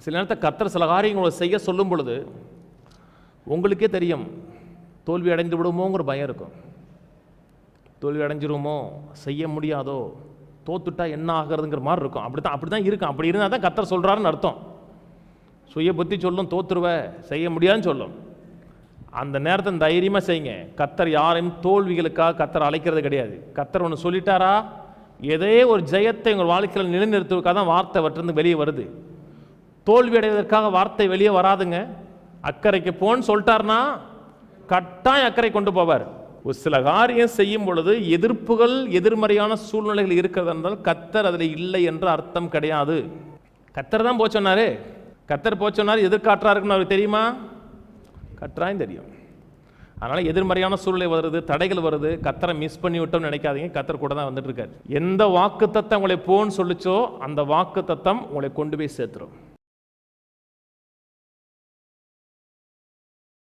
சில நேரத்தை கர்த்தர் சில காரியங்களை செய்ய சொல்லும் பொழுது உங்களுக்கே தெரியும் தோல்வி அடைந்து விடுமோங்கிற பயம் இருக்கும். தோல்வி அடைஞ்சிருமோ, செய்ய முடியாதோ, தோத்துட்டா என்ன ஆகிறதுங்கிற மாதிரி இருக்கும். அப்படி தான் இருக்கும். அப்படி இருந்தால் தான் கர்த்தர் சொல்கிறாருன்னு அர்த்தம். சுய புத்தி சொல்லும் தோத்துருவ, செய்ய முடியாதுன்னு சொல்லும். அந்த நேரத்தை தைரியமாக செய்யுங்க. கர்த்தர் யாரையும் தோல்விகளுக்காக கர்த்தர் அழைக்கிறது கிடையாது. கர்த்தர் ஒன்று சொல்லிட்டாரா, ஏதே ஒரு ஜெயத்தை உங்கள் வாழ்க்கையில் நிலைநிறுத்துவதற்காக தான் வார்த்தை வற்றிருந்து வெளியே வருது. தோல்வி அடைவதற்காக வார்த்தை வெளியே வராதுங்க. அக்கறைக்கு போன்னு சொல்லிட்டார்னா கட்டாயம் அக்கறை கொண்டு போவார். ஒரு சில காரியம் செய்யும் பொழுது எதிர்ப்புகள், எதிர்மறையான சூழ்நிலைகள் இருக்கிறது என்றால் கர்த்தர் அதில் இல்லை என்ற அர்த்தம் கிடையாது. கர்த்தர் தான் போச்சொன்னாரு. கர்த்தர் போச்சொன்னார் எதிர்காட்டுறாருக்குன்னு அவருக்கு தெரியுமா? கட்டாயம் தெரியும். அதனால் எதிர்மறையான சூழ்நிலை வருது, தடைகள் வருது, கர்த்தரை மிஸ் பண்ணி விட்டோம்னு நினைக்காதீங்க. கர்த்தர் கூட தான் வந்துட்டு இருக்காரு. எந்த வாக்கு தத்தம் உங்களை போன்னு சொல்லிச்சோ அந்த வாக்கு தத்தம் உங்களை கொண்டு போய் சேர்த்துரும்.